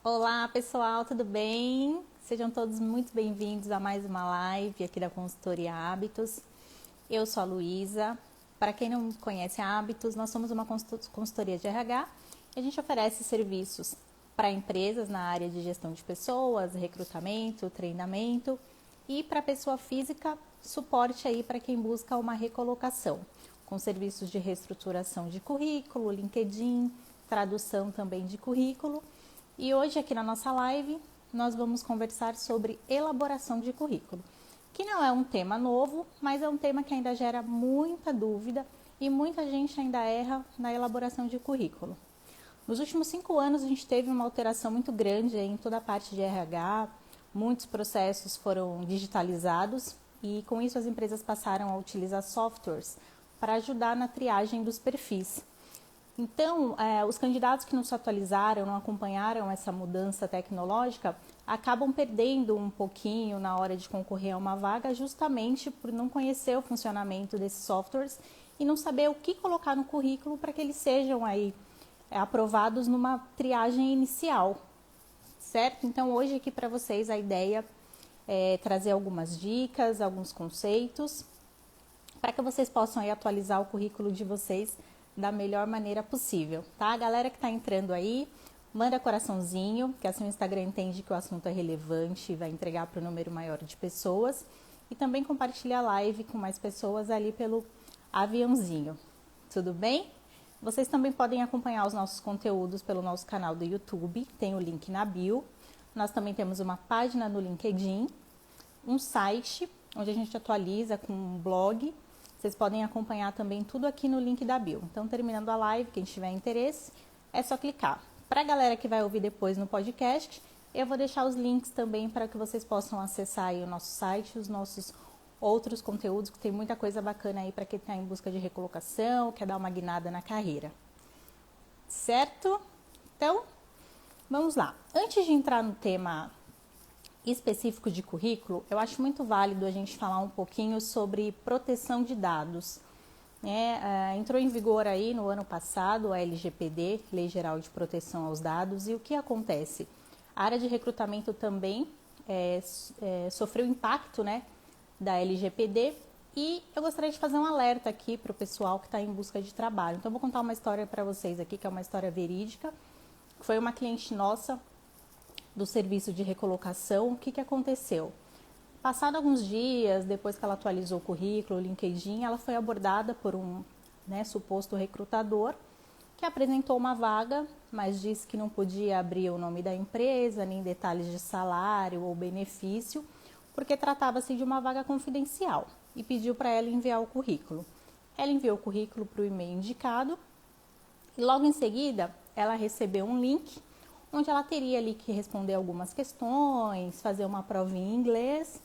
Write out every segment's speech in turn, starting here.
Olá pessoal, tudo bem? Sejam todos muito bem-vindos a mais uma live aqui da Consultoria Hábitos. Eu sou a Luísa. Para quem não conhece a Hábitos, nós somos uma consultoria de RH e a gente oferece serviços para empresas na área de gestão de pessoas, recrutamento, treinamento e para pessoa física, suporte aí para quem busca uma recolocação, com serviços de reestruturação de currículo, LinkedIn, tradução também de currículo. E hoje aqui na nossa live nós vamos conversar sobre elaboração de currículo, que não é um tema novo, mas é um tema que ainda gera muita dúvida e muita gente ainda erra na elaboração de currículo. Nos últimos 5 anos a gente teve uma alteração muito grande em toda a parte de RH, muitos processos foram digitalizados e com isso as empresas passaram a utilizar softwares para ajudar na triagem dos perfis. Então, os candidatos que não se atualizaram, não acompanharam essa mudança tecnológica, acabam perdendo um pouquinho na hora de concorrer a uma vaga, justamente por não conhecer o funcionamento desses softwares e não saber o que colocar no currículo para que eles sejam aí aprovados numa triagem inicial, certo? Então, hoje aqui para vocês a ideia é trazer algumas dicas, alguns conceitos, para que vocês possam aí atualizar o currículo de vocês da melhor maneira possível, tá? A galera que tá entrando aí, manda coraçãozinho, que assim o Instagram entende que o assunto é relevante e vai entregar para o número maior de pessoas. E também compartilha a live com mais pessoas ali pelo aviãozinho, tudo bem? Vocês também podem acompanhar os nossos conteúdos pelo nosso canal do YouTube, tem o link na bio. Nós também temos uma página no LinkedIn, um site onde a gente atualiza com um blog. Vocês podem acompanhar também tudo aqui no link da bio. Então, terminando a live, quem tiver interesse, é só clicar. Para a galera que vai ouvir depois no podcast, eu vou deixar os links também para que vocês possam acessar aí o nosso site, os nossos outros conteúdos, que tem muita coisa bacana aí para quem está em busca de recolocação, quer dar uma guinada na carreira. Certo? Então, vamos lá. Antes de entrar no tema específico de currículo, eu acho muito válido a gente falar um pouquinho sobre proteção de dados. Entrou em vigor aí no ano passado a LGPD, Lei Geral de Proteção aos Dados, e o que acontece? A área de recrutamento também sofreu impacto, da LGPD, e eu gostaria de fazer um alerta aqui para o pessoal que está em busca de trabalho. Então, eu vou contar uma história para vocês aqui, que é uma história verídica. Foi uma cliente nossa do serviço de recolocação. O que aconteceu? Passado alguns dias, depois que ela atualizou o currículo, o LinkedIn, ela foi abordada por um suposto recrutador que apresentou uma vaga, mas disse que não podia abrir o nome da empresa, nem detalhes de salário ou benefício, porque tratava-se de uma vaga confidencial, e pediu para ela enviar o currículo. Ela enviou o currículo para o e-mail indicado e logo em seguida ela recebeu um link onde ela teria ali que responder algumas questões, fazer uma prova em inglês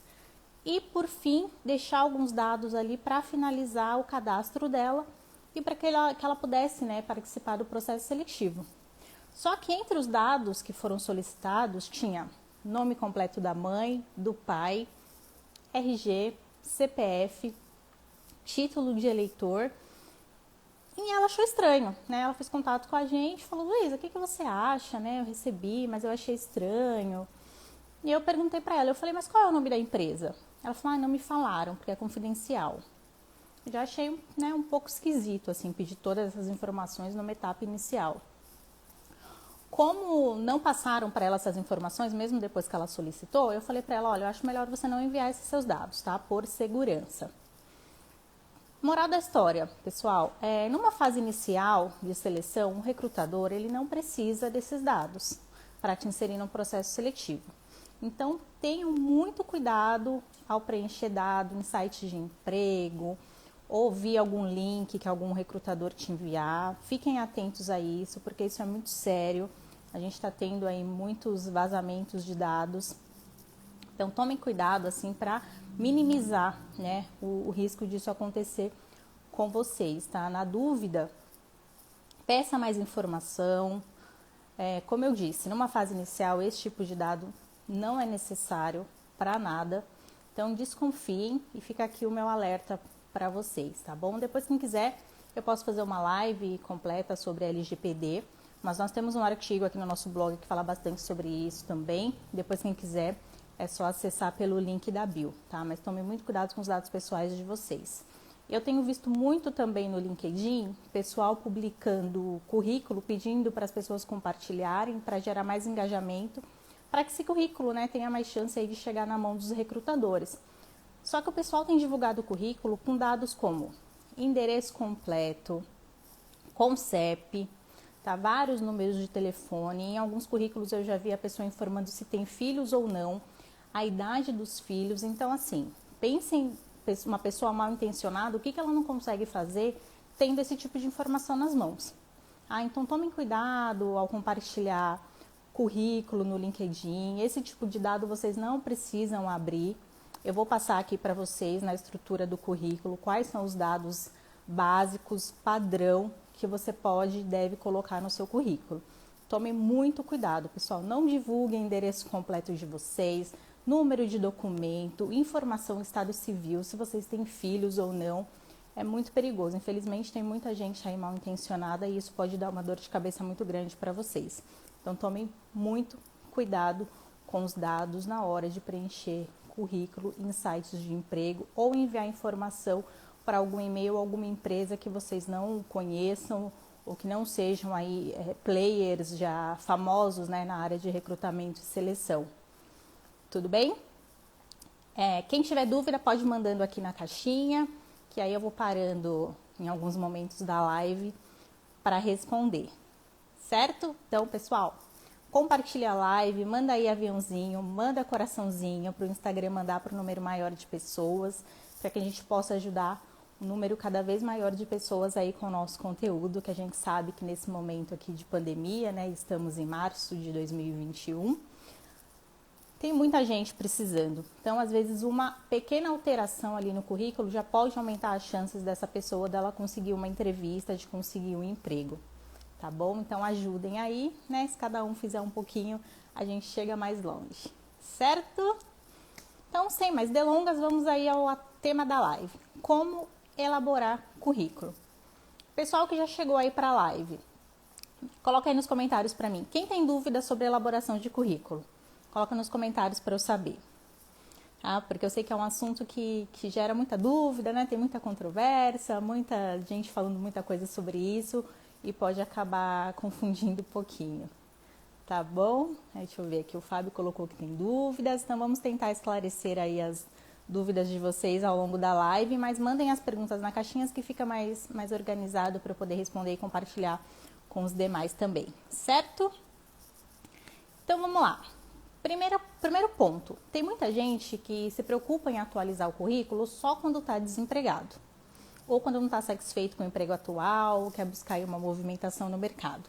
e, por fim, deixar alguns dados ali para finalizar o cadastro dela e para que ela pudesse participar do processo seletivo. Só que entre os dados que foram solicitados tinha nome completo da mãe, do pai, RG, CPF, título de eleitor. E ela achou estranho, Ela fez contato com a gente, falou: Luísa, o que você acha, Eu recebi, mas eu achei estranho. E eu perguntei pra ela, eu falei: mas qual é o nome da empresa? Ela falou: não me falaram, porque é confidencial. Eu já achei, um pouco esquisito, assim, pedir todas essas informações numa etapa inicial. Como não passaram para ela essas informações, mesmo depois que ela solicitou, eu falei pra ela: olha, eu acho melhor você não enviar esses seus dados, tá? Por segurança. Moral da história, pessoal, numa fase inicial de seleção, o recrutador ele não precisa desses dados para te inserir no processo seletivo. Então, tenham muito cuidado ao preencher dado em site de emprego, ou via algum link que algum recrutador te enviar. Fiquem atentos a isso, porque isso é muito sério. A gente está tendo aí muitos vazamentos de dados. Então, tomem cuidado, assim, para minimizar, o risco disso acontecer com vocês, tá? Na dúvida, peça mais informação. Como eu disse, numa fase inicial, esse tipo de dado não é necessário para nada. Então, desconfiem e fica aqui o meu alerta para vocês, tá bom? Depois, quem quiser, eu posso fazer uma live completa sobre a LGPD, mas nós temos um artigo aqui no nosso blog que fala bastante sobre isso também. Depois, quem quiser, é só acessar pelo link da bio, tá? Mas tome muito cuidado com os dados pessoais de vocês. Eu tenho visto muito também no LinkedIn, pessoal publicando currículo, pedindo para as pessoas compartilharem, para gerar mais engajamento, para que esse currículo, né, tenha mais chance aí de chegar na mão dos recrutadores. Só que o pessoal tem divulgado o currículo com dados como endereço completo, com CEP, tá? Vários números de telefone. Em alguns currículos eu já vi a pessoa informando se tem filhos ou não, a idade dos filhos. Então, assim, pensem uma pessoa mal intencionada, o que ela não consegue fazer tendo esse tipo de informação nas mãos. Então tomem cuidado ao compartilhar currículo no LinkedIn, esse tipo de dado vocês não precisam abrir. Eu vou passar aqui para vocês na estrutura do currículo quais são os dados básicos, padrão, que você pode e deve colocar no seu currículo. Tomem muito cuidado, pessoal, não divulguem endereço completo de vocês, número de documento, informação do estado civil, se vocês têm filhos ou não, é muito perigoso. Infelizmente, tem muita gente aí mal intencionada e isso pode dar uma dor de cabeça muito grande para vocês. Então, tomem muito cuidado com os dados na hora de preencher currículo em sites de emprego ou enviar informação para algum e-mail ou alguma empresa que vocês não conheçam ou que não sejam aí players já famosos, né, na área de recrutamento e seleção. Tudo bem? Quem tiver dúvida pode ir mandando aqui na caixinha, que aí eu vou parando em alguns momentos da live para responder, certo? Então, pessoal, compartilha a live, manda aí aviãozinho, manda coraçãozinho para o Instagram mandar para um número maior de pessoas, para que a gente possa ajudar um número cada vez maior de pessoas aí com o nosso conteúdo, que a gente sabe que nesse momento aqui de pandemia, né, estamos em março de 2021, tem muita gente precisando. Então, às vezes, uma pequena alteração ali no currículo já pode aumentar as chances dessa pessoa dela conseguir uma entrevista, de conseguir um emprego, tá bom? Então, ajudem aí, né? Se cada um fizer um pouquinho, a gente chega mais longe, certo? Então, sem mais delongas, vamos aí ao tema da live. Como elaborar currículo. Pessoal que já chegou aí para a live, coloca aí nos comentários para mim. Quem tem dúvida sobre a elaboração de currículo? Coloca nos comentários para eu saber. Tá? Porque eu sei que é um assunto que gera muita dúvida, né? Tem muita controvérsia, muita gente falando muita coisa sobre isso e pode acabar confundindo um pouquinho. Tá bom? Deixa eu ver aqui, o Fábio colocou que tem dúvidas, então vamos tentar esclarecer aí as dúvidas de vocês ao longo da live, mas mandem as perguntas na caixinha que fica mais organizado para eu poder responder e compartilhar com os demais também, certo? Então vamos lá. Primeiro ponto, tem muita gente que se preocupa em atualizar o currículo só quando está desempregado ou quando não está satisfeito com o emprego atual, quer buscar aí uma movimentação no mercado.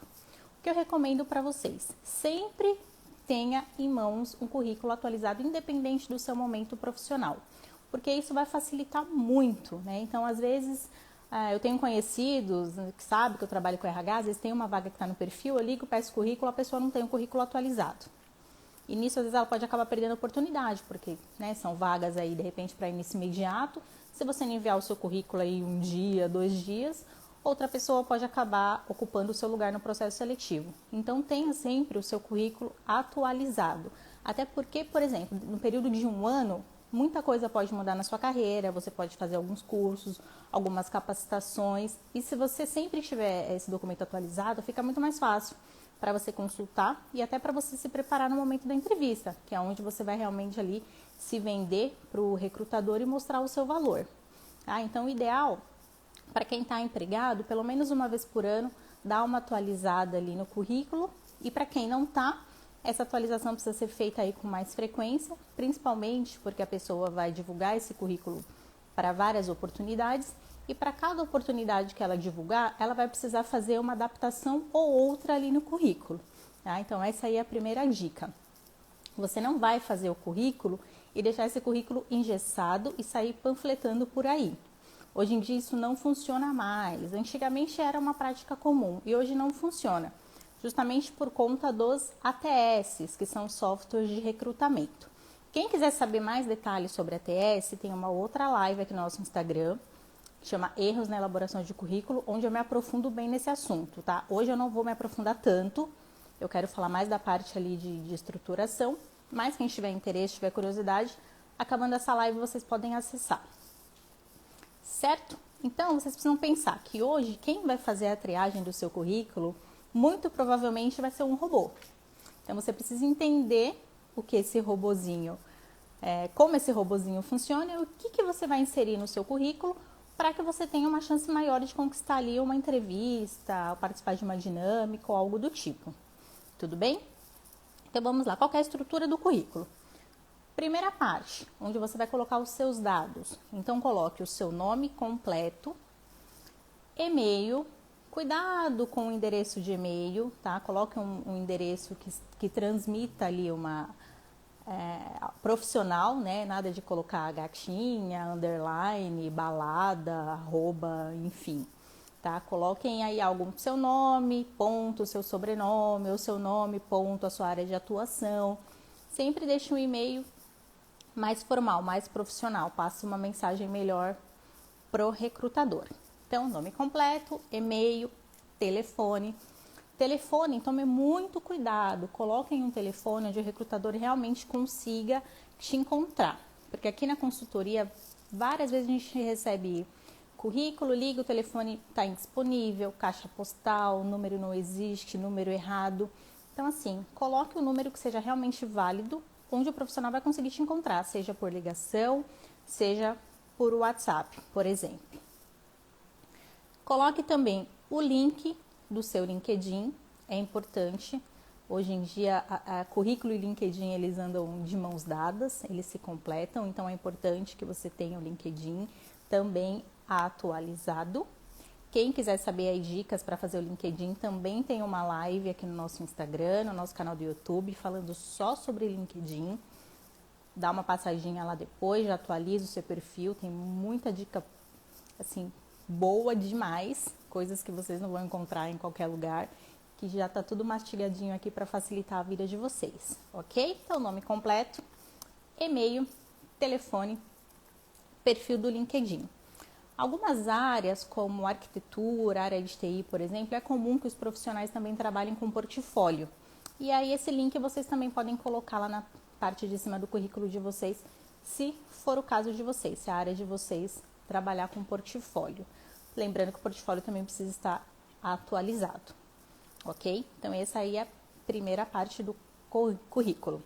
O que eu recomendo para vocês? Sempre tenha em mãos um currículo atualizado independente do seu momento profissional, porque isso vai facilitar muito, né? Então, às vezes, eu tenho conhecidos que sabem que eu trabalho com RH, às vezes tem uma vaga que está no perfil, eu ligo, peço currículo, a pessoa não tem o currículo atualizado. E nisso, às vezes, ela pode acabar perdendo a oportunidade, porque, né, são vagas aí, de repente, para início imediato. Se você não enviar o seu currículo aí um dia, 2 dias, outra pessoa pode acabar ocupando o seu lugar no processo seletivo. Então, tenha sempre o seu currículo atualizado. Até porque, por exemplo, no período de 1 ano, muita coisa pode mudar na sua carreira, você pode fazer alguns cursos, algumas capacitações. E se você sempre tiver esse documento atualizado, fica muito mais fácil para você consultar e até para você se preparar no momento da entrevista, que é onde você vai realmente ali se vender para o recrutador e mostrar o seu valor. Tá? Então, o ideal, para quem está empregado, pelo menos uma vez por ano, dá uma atualizada ali no currículo. E para quem não está, essa atualização precisa ser feita aí com mais frequência, principalmente porque a pessoa vai divulgar esse currículo para várias oportunidades. E para cada oportunidade que ela divulgar, ela vai precisar fazer uma adaptação ou outra ali no currículo. Tá? Então, essa aí é a primeira dica. Você não vai fazer o currículo e deixar esse currículo engessado e sair panfletando por aí. Hoje em dia isso não funciona mais. Antigamente era uma prática comum e hoje não funciona. Justamente por conta dos ATS, que são softwares de recrutamento. Quem quiser saber mais detalhes sobre ATS, tem uma outra live aqui no nosso Instagram, que chama Erros na Elaboração de Currículo, onde eu me aprofundo bem nesse assunto, tá? Hoje eu não vou me aprofundar tanto, eu quero falar mais da parte ali de estruturação, mas quem tiver interesse, tiver curiosidade, acabando essa live vocês podem acessar. Certo? Então, vocês precisam pensar que hoje quem vai fazer a triagem do seu currículo, muito provavelmente vai ser um robô. Então, você precisa entender o que esse robozinho, como esse robozinho funciona e o que você vai inserir no seu currículo para que você tenha uma chance maior de conquistar ali uma entrevista, participar de uma dinâmica ou algo do tipo. Tudo bem? Então, vamos lá. Qual que é a estrutura do currículo? Primeira parte, onde você vai colocar os seus dados. Então, coloque o seu nome completo, e-mail, cuidado com o endereço de e-mail, tá? Coloque um endereço que transmita ali uma profissional, né? Nada de colocar gatinha, underline, balada, arroba, enfim, tá? Coloquem aí algo, seu nome, ponto, seu sobrenome, ou seu nome, ponto, a sua área de atuação. Sempre deixe um e-mail mais formal, mais profissional, passe uma mensagem melhor pro recrutador. Então, nome completo, e-mail, telefone. Telefone, tome muito cuidado, coloquem um telefone onde o recrutador realmente consiga te encontrar. Porque aqui na consultoria, várias vezes a gente recebe currículo, liga, o telefone está indisponível, caixa postal, número não existe, número errado. Então, assim, coloque um número que seja realmente válido, onde o profissional vai conseguir te encontrar, seja por ligação, seja por WhatsApp, por exemplo. Coloque também o link do seu LinkedIn, é importante. Hoje em dia, currículo e LinkedIn, eles andam de mãos dadas, eles se completam, então é importante que você tenha o LinkedIn também atualizado. Quem quiser saber aí dicas para fazer o LinkedIn, também tem uma live aqui no nosso Instagram, no nosso canal do YouTube, falando só sobre LinkedIn. Dá uma passadinha lá depois, já atualiza o seu perfil, tem muita dica, assim, boa demais, coisas que vocês não vão encontrar em qualquer lugar, que já tá tudo mastigadinho aqui para facilitar a vida de vocês, ok? Então, nome completo, e-mail, telefone, perfil do LinkedIn. Algumas áreas, como arquitetura, área de TI, por exemplo, é comum que os profissionais também trabalhem com portfólio. E aí esse link vocês também podem colocar lá na parte de cima do currículo de vocês, se for o caso de vocês, se a área de vocês trabalhar com portfólio. Lembrando que o portfólio também precisa estar atualizado, ok? Então essa aí é a primeira parte do currículo.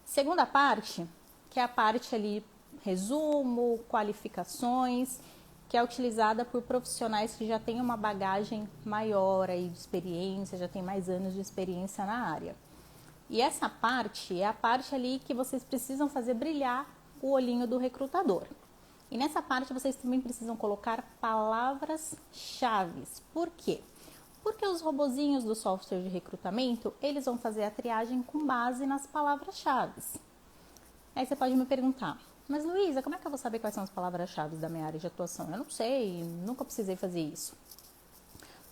Segunda parte, que é a parte ali resumo, qualificações, que é utilizada por profissionais que já têm uma bagagem maior aí de experiência, já tem mais anos de experiência na área. E essa parte é a parte ali que vocês precisam fazer brilhar o olhinho do recrutador. E nessa parte vocês também precisam colocar palavras-chave. Por quê? Porque os robozinhos do software de recrutamento, eles vão fazer a triagem com base nas palavras-chave. Aí você pode me perguntar, mas Luísa, como é que eu vou saber quais são as palavras-chave da minha área de atuação? Eu não sei, nunca precisei fazer isso.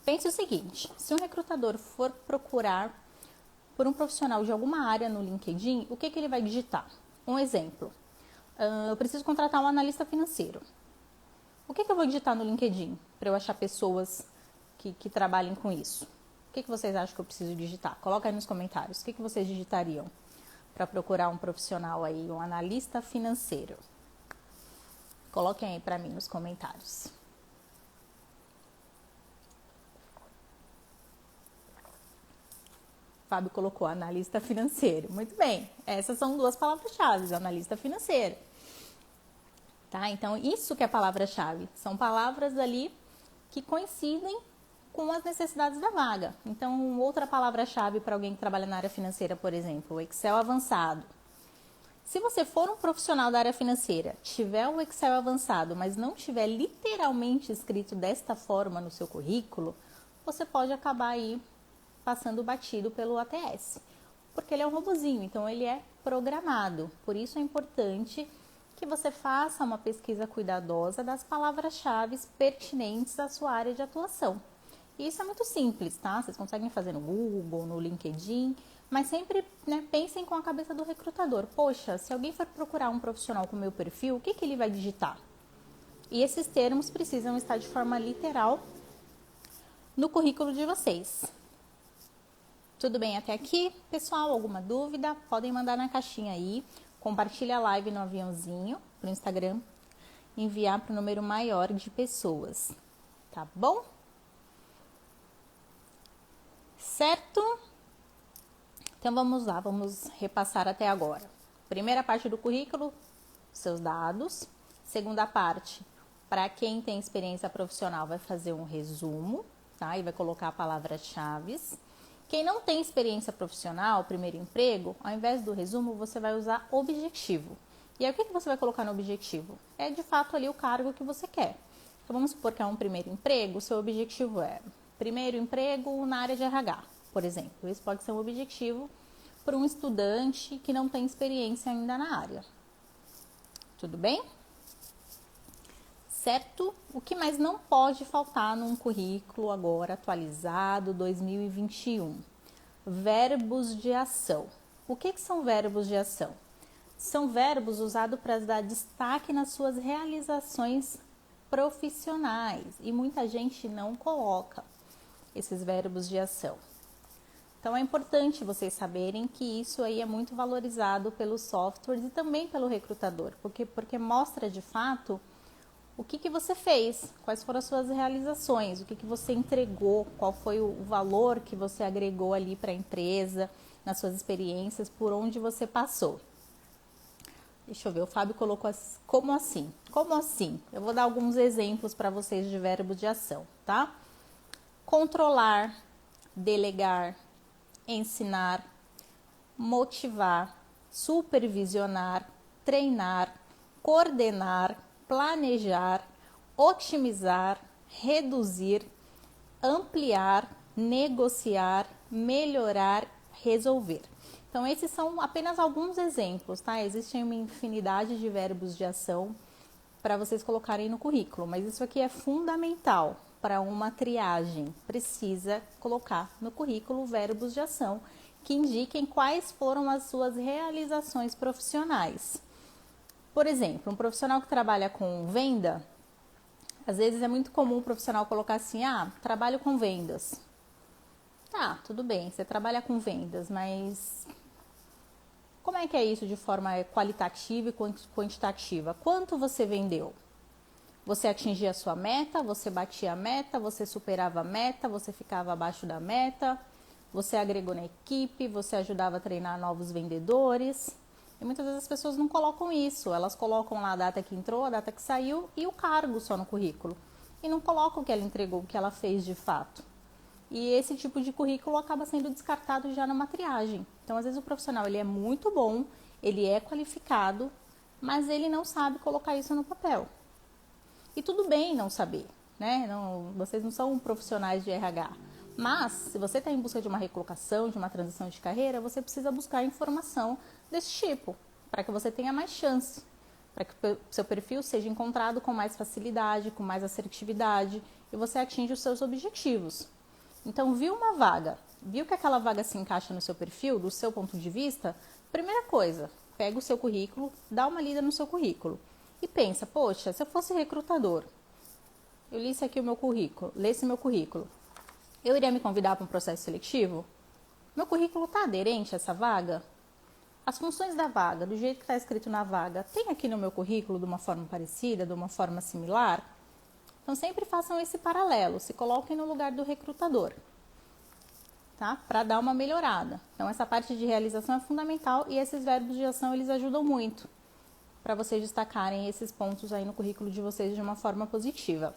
Pense o seguinte, se um recrutador for procurar por um profissional de alguma área no LinkedIn, o que ele vai digitar? Um exemplo, eu preciso contratar um analista financeiro. O que eu vou digitar no LinkedIn para eu achar pessoas que trabalhem com isso? O que vocês acham que eu preciso digitar? Coloca aí nos comentários, o que vocês digitariam para procurar um profissional aí, um analista financeiro? Coloquem aí para mim nos comentários. Fábio colocou analista financeiro. Muito bem, essas são duas palavras-chave, analista financeiro. Tá? Então, isso que é palavra-chave. São palavras ali que coincidem com as necessidades da vaga. Então, outra palavra-chave para alguém que trabalha na área financeira, por exemplo, o Excel avançado. Se você for um profissional da área financeira, tiver o Excel avançado, mas não tiver literalmente escrito desta forma no seu currículo, você pode acabar aí passando batido pelo ATS. Porque ele é um robozinho, então ele é programado. Por isso é importante que você faça uma pesquisa cuidadosa das palavras-chave pertinentes à sua área de atuação. E isso é muito simples, tá? Vocês conseguem fazer no Google, no LinkedIn, mas sempre, pensem com a cabeça do recrutador. Poxa, se alguém for procurar um profissional com o meu perfil, o que ele vai digitar? E esses termos precisam estar de forma literal no currículo de vocês. Tudo bem até aqui? Pessoal, alguma dúvida? Podem mandar na caixinha aí. Compartilha a live no aviãozinho, pro Instagram. Enviar para o número maior de pessoas. Tá bom? Certo? Então vamos lá, vamos repassar até agora. Primeira parte do currículo, seus dados. Segunda parte, para quem tem experiência profissional, vai fazer um resumo, tá? E vai colocar palavras-chave. Quem não tem experiência profissional, primeiro emprego, ao invés do resumo, você vai usar objetivo. E aí, o que você vai colocar no objetivo? É, de fato, ali o cargo que você quer. Então, vamos supor que é um primeiro emprego, o seu objetivo é primeiro emprego na área de RH, por exemplo. Esse pode ser um objetivo para um estudante que não tem experiência ainda na área. Tudo bem? Certo? O que mais não pode faltar num currículo agora atualizado 2021? Verbos de ação. O que são verbos de ação? São verbos usados para dar destaque nas suas realizações profissionais e muita gente não coloca esses verbos de ação. Então é importante vocês saberem que isso aí é muito valorizado pelos softwares e também pelo recrutador, porque mostra de fato o que você fez, quais foram as suas realizações, o que você entregou, qual foi o valor que você agregou ali para a empresa, nas suas experiências, por onde você passou. Deixa eu ver, o Fábio colocou assim, como assim? Como assim? Eu vou dar alguns exemplos para vocês de verbos de ação, tá? Controlar, delegar, ensinar, motivar, supervisionar, treinar, coordenar, planejar, otimizar, reduzir, ampliar, negociar, melhorar, resolver. Então, esses são apenas alguns exemplos, tá? Existem uma infinidade de verbos de ação para vocês colocarem no currículo, mas isso aqui é fundamental para uma triagem. Precisa colocar no currículo verbos de ação que indiquem quais foram as suas realizações profissionais. Por exemplo, um profissional que trabalha com venda, às vezes é muito comum o profissional colocar assim, trabalho com vendas. Tá, tudo bem, você trabalha com vendas, mas como é que é isso de forma qualitativa e quantitativa? Quanto você vendeu? Você atingia a sua meta, você batia a meta, você superava a meta, você ficava abaixo da meta, você agregou na equipe, você ajudava a treinar novos vendedores. E muitas vezes as pessoas não colocam isso, elas colocam lá a data que entrou, a data que saiu e o cargo só no currículo. E não colocam o que ela entregou, o que ela fez de fato. E esse tipo de currículo acaba sendo descartado já numa triagem. Então, às vezes o profissional ele é muito bom, ele é qualificado, mas ele não sabe colocar isso no papel. E tudo bem não saber, né? Vocês não são profissionais de RH. Mas, se você está em busca de uma recolocação, de uma transição de carreira, você precisa buscar informação desse tipo, para que você tenha mais chance, para que o seu perfil seja encontrado com mais facilidade, com mais assertividade e você atinja os seus objetivos. Então, viu uma vaga, viu que aquela vaga se encaixa no seu perfil, do seu ponto de vista, primeira coisa, pega o seu currículo, dá uma lida no seu currículo e pensa, poxa, se eu fosse recrutador, eu lesse aqui o meu currículo, lesse meu currículo, eu iria me convidar para um processo seletivo? Meu currículo está aderente a essa vaga? As funções da vaga, do jeito que está escrito na vaga, tem aqui no meu currículo de uma forma parecida, de uma forma similar? Então, sempre façam esse paralelo, se coloquem no lugar do recrutador, tá? Para dar uma melhorada. Então, essa parte de realização é fundamental e esses verbos de ação, eles ajudam muito para vocês destacarem esses pontos aí no currículo de vocês de uma forma positiva.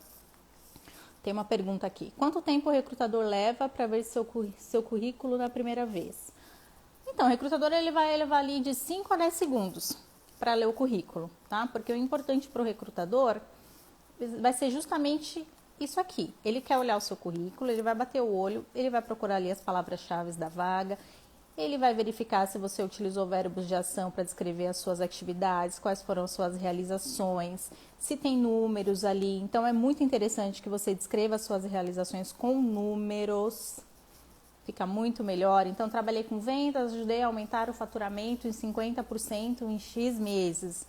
Tem uma pergunta aqui. Quanto tempo o recrutador leva para ver seu currículo na primeira vez? Então, o recrutador ele vai levar ali de 5 a 10 segundos para ler o currículo, tá? Porque o importante para o recrutador vai ser justamente isso aqui. Ele quer olhar o seu currículo, ele vai bater o olho, ele vai procurar ali as palavras-chave da vaga, ele vai verificar se você utilizou verbos de ação para descrever as suas atividades, quais foram as suas realizações, se tem números ali. Então, é muito interessante que você descreva as suas realizações com números. Fica muito melhor. Então, trabalhei com vendas, ajudei a aumentar o faturamento em 50% em X meses.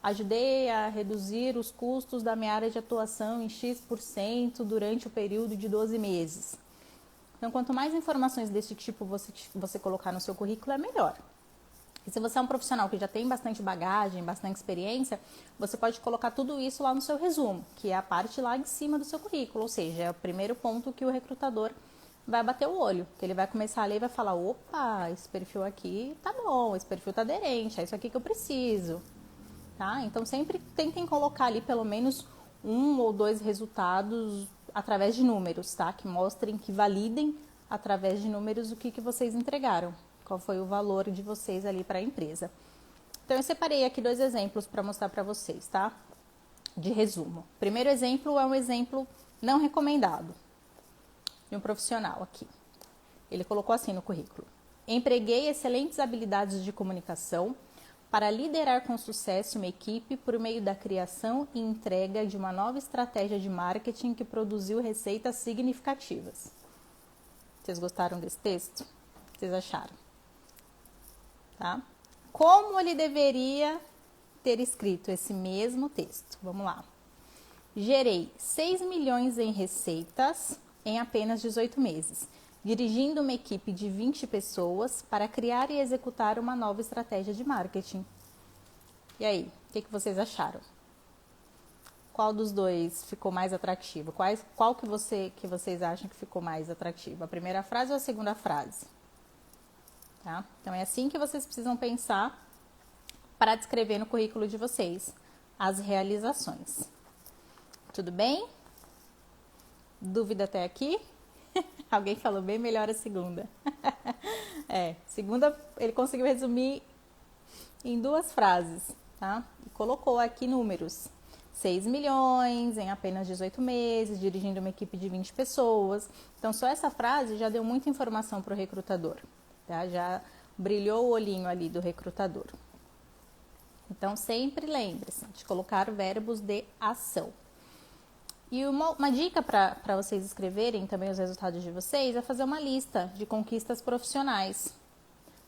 ajudei a reduzir os custos da minha área de atuação em X% durante o período de 12 meses. Então, quanto mais informações desse tipo você colocar no seu currículo, é melhor. E se você é um profissional que já tem bastante bagagem, bastante experiência, você pode colocar tudo isso lá no seu resumo, que é a parte lá em cima do seu currículo, ou seja, é o primeiro ponto que o recrutador vai bater o olho, que ele vai começar a ler e vai falar, opa, esse perfil aqui tá bom, esse perfil tá aderente, é isso aqui que eu preciso, tá? Então, sempre tentem colocar ali pelo menos 1 ou 2 resultados através de números, tá? Que mostrem, que validem através de números o que vocês entregaram. Qual foi o valor de vocês ali para a empresa. Então, eu separei aqui 2 exemplos para mostrar para vocês, tá? De resumo. Primeiro exemplo é um exemplo não recomendado de um profissional aqui. Ele colocou assim no currículo. Empreguei excelentes habilidades de comunicação para liderar com sucesso uma equipe por meio da criação e entrega de uma nova estratégia de marketing que produziu receitas significativas. Vocês gostaram desse texto? O que vocês acharam? Tá? Como ele deveria ter escrito esse mesmo texto? Vamos lá. Gerei 6 milhões em receitas em apenas 18 meses, dirigindo uma equipe de 20 pessoas para criar e executar uma nova estratégia de marketing. E aí, o que vocês acharam? Qual dos dois ficou mais atrativo? Qual que vocês acham que ficou mais atrativo? A primeira frase ou a segunda frase? Tá? Então, é assim que vocês precisam pensar para descrever no currículo de vocês as realizações. Tudo bem? Dúvida até aqui? Alguém falou bem melhor a segunda. Segunda ele conseguiu resumir em 2 frases, tá? E colocou aqui números. 6 milhões em apenas 18 meses, dirigindo uma equipe de 20 pessoas. Então, só essa frase já deu muita informação para o recrutador. Tá? Já brilhou o olhinho ali do recrutador. Então, sempre lembre-se de colocar verbos de ação. E uma dica para vocês escreverem também os resultados de vocês é fazer uma lista de conquistas profissionais.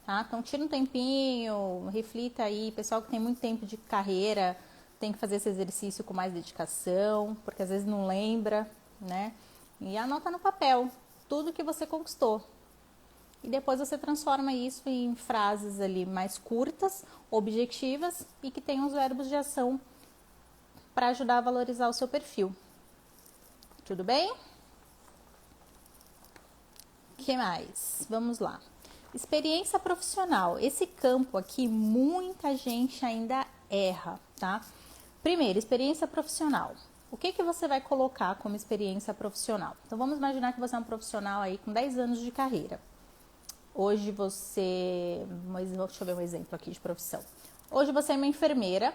Tá? Então, tira um tempinho, reflita aí. Pessoal que tem muito tempo de carreira tem que fazer esse exercício com mais dedicação, porque às vezes não lembra, né? E anota no papel tudo que você conquistou. E depois você transforma isso em frases ali mais curtas, objetivas e que tenham os verbos de ação para ajudar a valorizar o seu perfil. Tudo bem? O que mais? Vamos lá. Experiência profissional. Esse campo aqui, muita gente ainda erra, tá? Primeiro, experiência profissional. O que você vai colocar como experiência profissional? Então, vamos imaginar que você é um profissional aí com 10 anos de carreira. Hoje você... Deixa eu ver um exemplo aqui de profissão. Hoje você é uma enfermeira,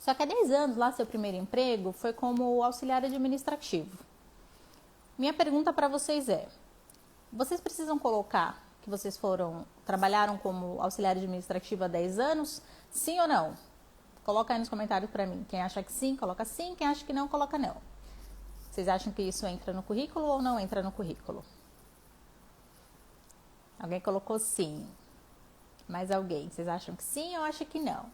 só que há 10 anos lá, seu primeiro emprego foi como auxiliar administrativo. Minha pergunta para vocês é, vocês precisam colocar que vocês trabalharam como auxiliar administrativo há 10 anos? Sim ou não? Coloca aí nos comentários para mim. Quem acha que sim, coloca sim. Quem acha que não, coloca não. Vocês acham que isso entra no currículo ou não entra no currículo? Alguém colocou sim. Mais alguém? Vocês acham que sim ou acham que não?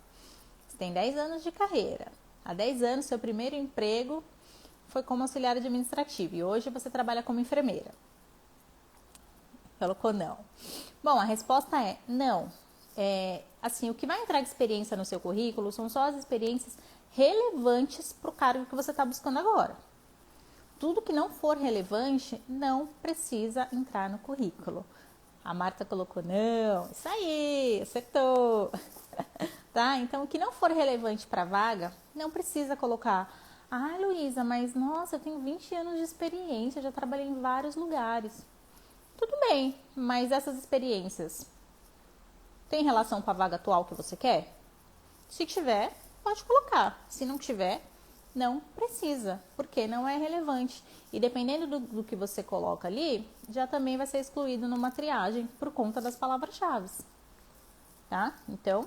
Você tem 10 anos de carreira. Há 10 anos, seu primeiro emprego foi como auxiliar administrativo. E hoje você trabalha como enfermeira. Colocou não. Bom, a resposta é não. Assim, o que vai entrar de experiência no seu currículo são só as experiências relevantes para o cargo que você está buscando agora. Tudo que não for relevante não precisa entrar no currículo. A Marta colocou não. Isso aí, acertou. Tá? Então, o que não for relevante para a vaga, não precisa colocar. Ah, Luísa, mas nossa, eu tenho 20 anos de experiência, já trabalhei em vários lugares. Tudo bem, mas essas experiências têm relação com a vaga atual que você quer? Se tiver, pode colocar. Se não tiver, não precisa, porque não é relevante. E dependendo do que você coloca ali, já também vai ser excluído numa triagem por conta das palavras-chave. Tá? Então,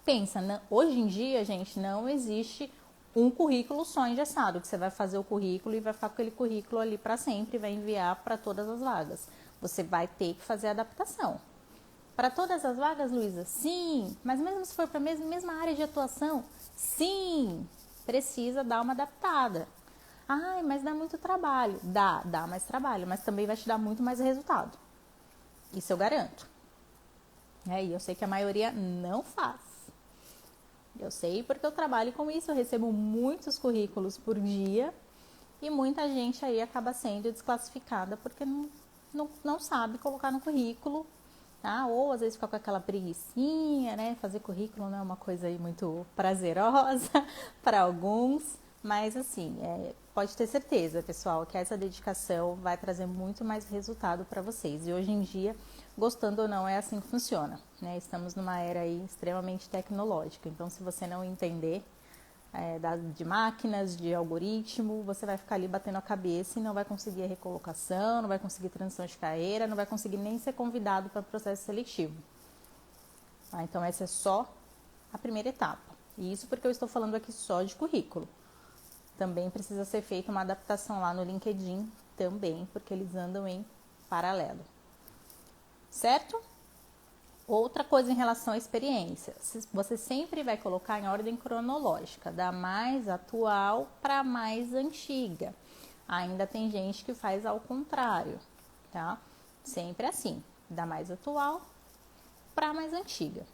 pensa, hoje em dia, gente, não existe um currículo só engessado, que você vai fazer o currículo e vai ficar com aquele currículo ali para sempre e vai enviar para todas as vagas. Você vai ter que fazer a adaptação. Para todas as vagas, Luísa? Sim. Mas mesmo se for para a mesma área de atuação? Sim. Precisa dar uma adaptada. Ai, mas dá muito trabalho. Dá mais trabalho, mas também vai te dar muito mais resultado. Isso eu garanto. E eu sei que a maioria não faz. Eu sei porque eu trabalho com isso, eu recebo muitos currículos por dia e muita gente aí acaba sendo desclassificada porque não sabe colocar no currículo, tá? Ou às vezes fica com aquela preguicinha, né? Fazer currículo não é uma coisa aí muito prazerosa para alguns, mas assim, pode ter certeza, pessoal, que essa dedicação vai trazer muito mais resultado para vocês. E hoje em dia, gostando ou não, é assim que funciona, né? Estamos numa era aí extremamente tecnológica, então se você não entender de máquinas, de algoritmo, você vai ficar ali batendo a cabeça e não vai conseguir a recolocação, não vai conseguir transição de carreira, não vai conseguir nem ser convidado para o processo seletivo. Então essa é só a primeira etapa. E isso porque eu estou falando aqui só de currículo. Também precisa ser feita uma adaptação lá no LinkedIn também, porque eles andam em paralelo. Certo? Outra coisa em relação à experiência, você sempre vai colocar em ordem cronológica, da mais atual para a mais antiga. Ainda tem gente que faz ao contrário, tá? Sempre assim, da mais atual para a mais antiga.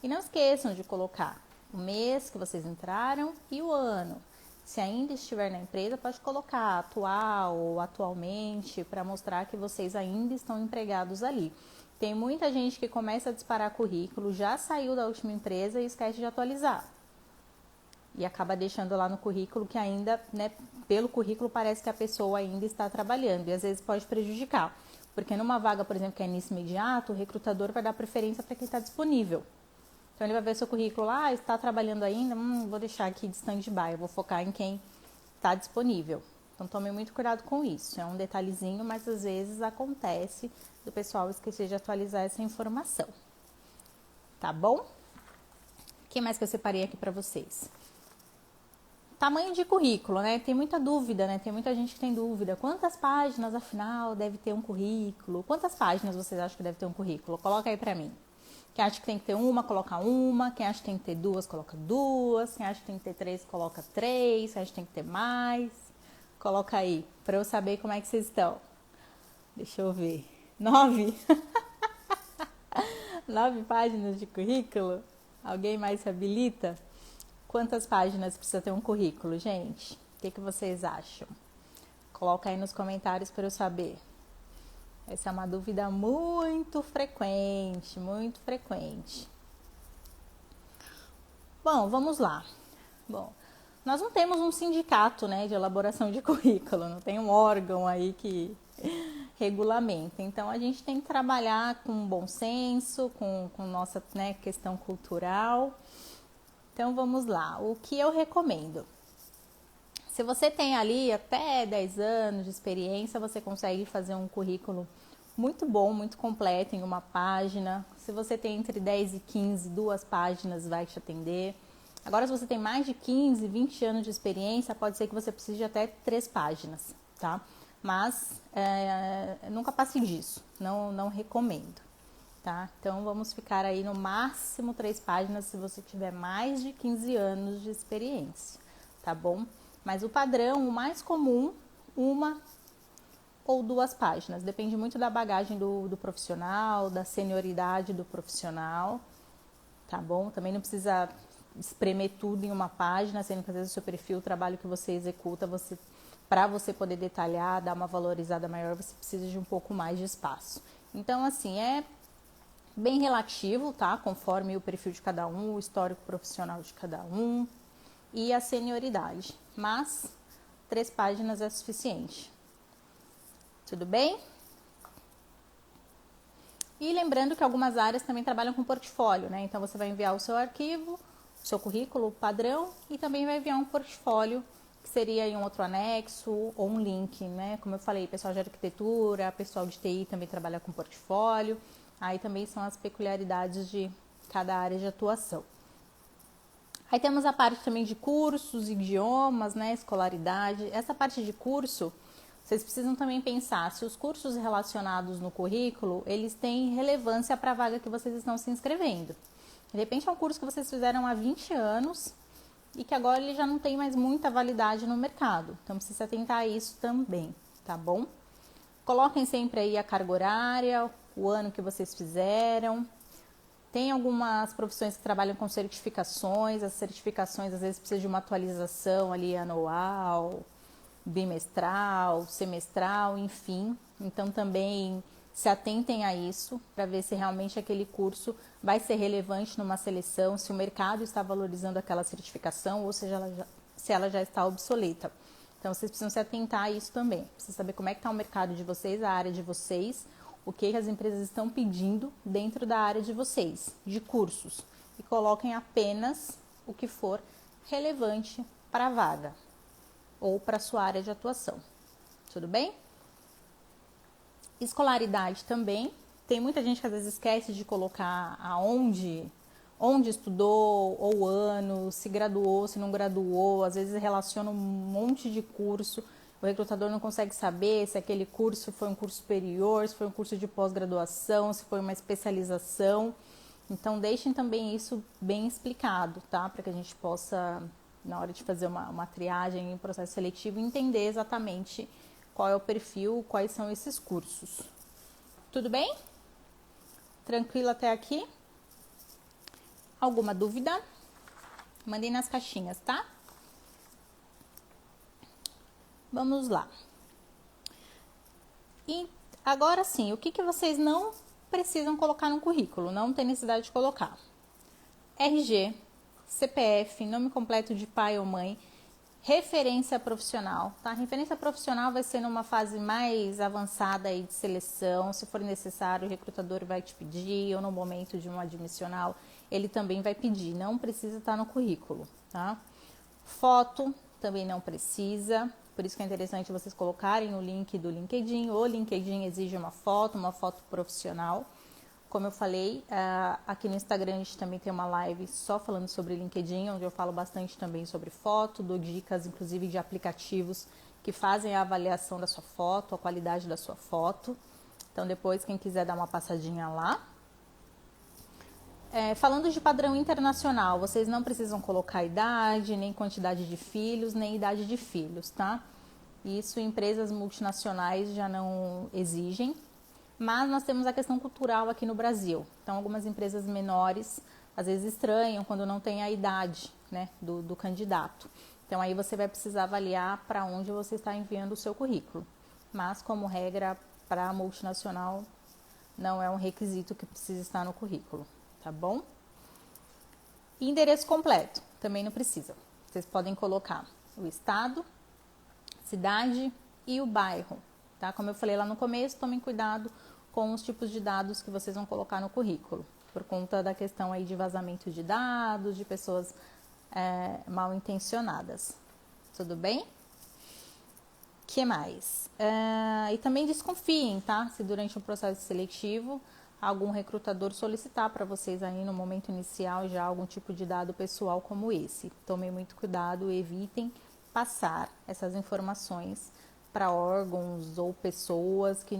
E não esqueçam de colocar o mês que vocês entraram e o ano. Se ainda estiver na empresa, pode colocar atual ou atualmente para mostrar que vocês ainda estão empregados ali. Tem muita gente que começa a disparar currículo, já saiu da última empresa e esquece de atualizar. E acaba deixando lá no currículo que ainda, né, pelo currículo parece que a pessoa ainda está trabalhando. E às vezes pode prejudicar. Porque numa vaga, por exemplo, que é início imediato, o recrutador vai dar preferência para quem está disponível. Então ele vai ver seu currículo, está trabalhando ainda, vou deixar aqui de stand-by, eu vou focar em quem está disponível. Então tome muito cuidado com isso, é um detalhezinho, mas às vezes acontece do pessoal esquecer de atualizar essa informação. Tá bom? O que mais que eu separei aqui para vocês? Tamanho de currículo, né? Tem muita dúvida, né? Tem muita gente que tem dúvida. Quantas páginas, afinal, deve ter um currículo? Quantas páginas vocês acham que deve ter um currículo? Coloca aí pra mim. Quem acha que tem que ter uma, coloca uma. Quem acha que tem que ter duas, coloca duas. Quem acha que tem que ter três, coloca três. Quem acha que tem que ter mais, coloca aí, pra eu saber como é que vocês estão. Deixa eu ver. 9? 9 páginas de currículo? Alguém mais se habilita? Quantas páginas precisa ter um currículo, gente? O que vocês acham? Coloca aí nos comentários para eu saber. Essa é uma dúvida muito frequente, muito frequente. Bom, vamos lá. Bom, nós não temos um sindicato, né, de elaboração de currículo, não tem um órgão aí que regulamenta. Então, a gente tem que trabalhar com bom senso, com nossa, né, questão cultural. Então, vamos lá. O que eu recomendo? Se você tem ali até 10 anos de experiência, você consegue fazer um currículo muito bom, muito completo em uma página. Se você tem entre 10 e 15, 2 páginas vai te atender. Agora, se você tem mais de 15, 20 anos de experiência, pode ser que você precise de até 3 páginas, tá? Mas nunca passe disso, não recomendo. Tá? Então, vamos ficar aí no máximo 3 páginas se você tiver mais de 15 anos de experiência, tá bom? Mas o padrão, o mais comum, 1 ou 2 páginas. Depende muito da bagagem do profissional, da senioridade do profissional, tá bom? Também não precisa espremer tudo em uma página, sendo que às vezes o seu perfil, o trabalho que você executa, para você poder detalhar, dar uma valorizada maior, você precisa de um pouco mais de espaço. Então, assim, é bem relativo, tá? Conforme o perfil de cada um, o histórico profissional de cada um e a senioridade. Mas 3 páginas é suficiente. Tudo bem? E lembrando que algumas áreas também trabalham com portfólio, né? Então você vai enviar o seu arquivo, o seu currículo padrão e também vai enviar um portfólio, que seria aí um outro anexo ou um link, né? Como eu falei, pessoal de arquitetura, pessoal de TI também trabalha com portfólio. Aí também são as peculiaridades de cada área de atuação. Aí temos a parte também de cursos, idiomas, né, escolaridade. Essa parte de curso, vocês precisam também pensar se os cursos relacionados no currículo, eles têm relevância para a vaga que vocês estão se inscrevendo. De repente é um curso que vocês fizeram há 20 anos e que agora ele já não tem mais muita validade no mercado. Então, precisa se atentar a isso também, tá bom? Coloquem sempre aí a carga horária, o ano que vocês fizeram. Tem algumas profissões que trabalham com certificações. As certificações, às vezes, precisam de uma atualização ali anual, bimestral, semestral, enfim. Então, também se atentem a isso para ver se realmente aquele curso vai ser relevante numa seleção, se o mercado está valorizando aquela certificação ou seja, se ela já está obsoleta. Então, vocês precisam se atentar a isso também. Precisam saber como é que está o mercado de vocês, a área de vocês, o que as empresas estão pedindo dentro da área de vocês, de cursos. E coloquem apenas o que for relevante para a vaga ou para a sua área de atuação. Tudo bem? Escolaridade também. Tem muita gente que às vezes esquece de colocar onde estudou, ou ano, se graduou, se não graduou. Às vezes relaciona um monte de curso. O recrutador não consegue saber se aquele curso foi um curso superior, se foi um curso de pós-graduação, se foi uma especialização. Então, deixem também isso bem explicado, tá? Para que a gente possa, na hora de fazer uma triagem em processo seletivo, entender exatamente qual é o perfil, quais são esses cursos. Tudo bem? Tranquilo até aqui? Alguma dúvida? Mandem nas caixinhas, tá? Vamos lá. E agora sim, o que vocês não precisam colocar no currículo? Não tem necessidade de colocar. RG, CPF, nome completo de pai ou mãe, referência profissional, tá? Referência profissional vai ser numa fase mais avançada aí de seleção. Se for necessário, o recrutador vai te pedir, ou no momento de um admissional, ele também vai pedir. Não precisa estar no currículo, tá? Foto também não precisa. Por isso que é interessante vocês colocarem o link do LinkedIn. O LinkedIn exige uma foto profissional. Como eu falei, aqui no Instagram a gente também tem uma live só falando sobre LinkedIn, onde eu falo bastante também sobre foto, dou dicas inclusive de aplicativos que fazem a avaliação da sua foto, a qualidade da sua foto. Então depois quem quiser dar uma passadinha lá. Falando de padrão internacional, vocês não precisam colocar idade, nem quantidade de filhos, nem idade de filhos, tá? Isso empresas multinacionais já não exigem. Mas nós temos a questão cultural aqui no Brasil. Então, algumas empresas menores, às vezes estranham quando não tem a idade, né, do candidato. Então, aí você vai precisar avaliar para onde você está enviando o seu currículo. Mas, como regra, para a multinacional, não é um requisito que precisa estar no currículo, tá bom? E endereço completo, também não precisa. Vocês podem colocar o estado, cidade e o bairro. Tá? Como eu falei lá no começo, tomem cuidado com os tipos de dados que vocês vão colocar no currículo, por conta da questão aí de vazamento de dados, de pessoas mal intencionadas. Tudo bem? Que mais? E também desconfiem, tá? Se durante um processo seletivo algum recrutador solicitar para vocês aí no momento inicial já algum tipo de dado pessoal como esse. Tomem muito cuidado e evitem passar essas informações para órgãos ou pessoas que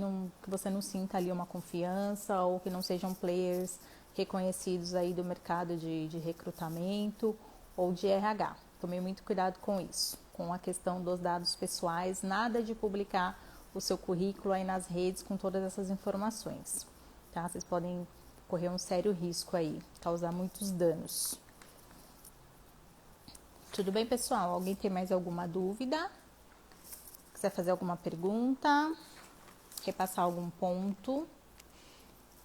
você não sinta ali uma confiança ou que não sejam players reconhecidos aí do mercado de recrutamento ou de RH. Tomei muito cuidado com isso, com a questão dos dados pessoais, nada de publicar o seu currículo aí nas redes com todas essas informações, tá? Vocês podem correr um sério risco aí, causar muitos danos. Tudo bem, pessoal? Alguém tem mais alguma dúvida? Quiser fazer alguma pergunta, repassar algum ponto,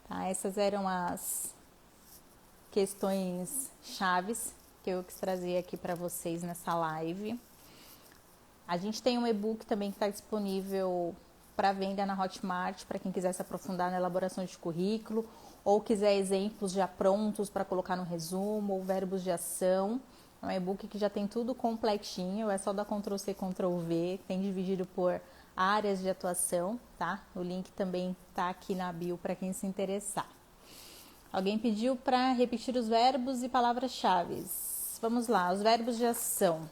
tá? Essas eram as questões chaves que eu quis trazer aqui para vocês nessa live. A gente tem um e-book também que está disponível para venda na Hotmart, para quem quiser se aprofundar na elaboração de currículo, ou quiser exemplos já prontos para colocar no resumo, ou verbos de ação. É um e-book que já tem tudo completinho, é só dar Ctrl+C, Ctrl+V, tem dividido por áreas de atuação, tá? O link também tá aqui na bio para quem se interessar. Alguém pediu para repetir os verbos e palavras-chave. Vamos lá, os verbos de ação.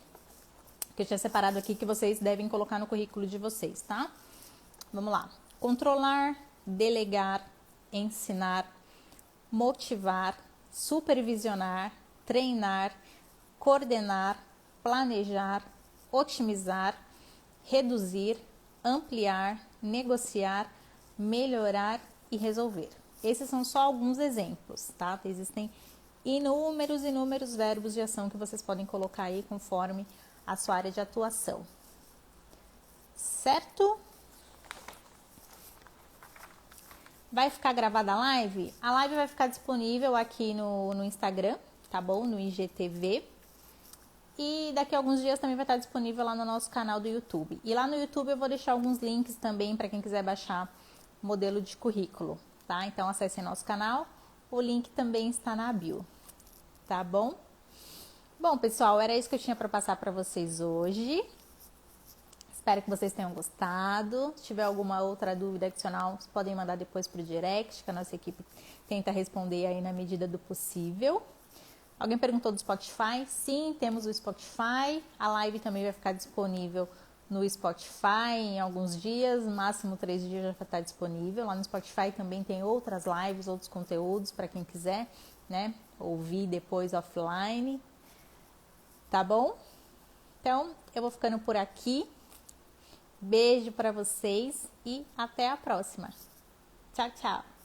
que eu tinha separado aqui que vocês devem colocar no currículo de vocês, tá? Vamos lá. Controlar, delegar, ensinar, motivar, supervisionar, treinar, coordenar, planejar, otimizar, reduzir, ampliar, negociar, melhorar e resolver. Esses são só alguns exemplos, tá? Existem inúmeros verbos de ação que vocês podem colocar aí conforme a sua área de atuação. Certo? Vai ficar gravada a live? A live vai ficar disponível aqui no Instagram, tá bom? No IGTV. E daqui a alguns dias também vai estar disponível lá no nosso canal do YouTube. E lá no YouTube eu vou deixar alguns links também para quem quiser baixar o modelo de currículo, tá? Então acessem nosso canal. O link também está na bio, tá bom? Bom, pessoal, era isso que eu tinha para passar para vocês hoje. Espero que vocês tenham gostado. Se tiver alguma outra dúvida adicional, vocês podem mandar depois para o direct, que a nossa equipe tenta responder aí na medida do possível. Alguém perguntou do Spotify? Sim, temos o Spotify. A live também vai ficar disponível no Spotify em alguns dias, no máximo 3 dias já vai estar disponível. Lá no Spotify também tem outras lives, outros conteúdos para quem quiser, né, ouvir depois offline. Tá bom? Então, eu vou ficando por aqui. Beijo para vocês e até a próxima. Tchau, tchau.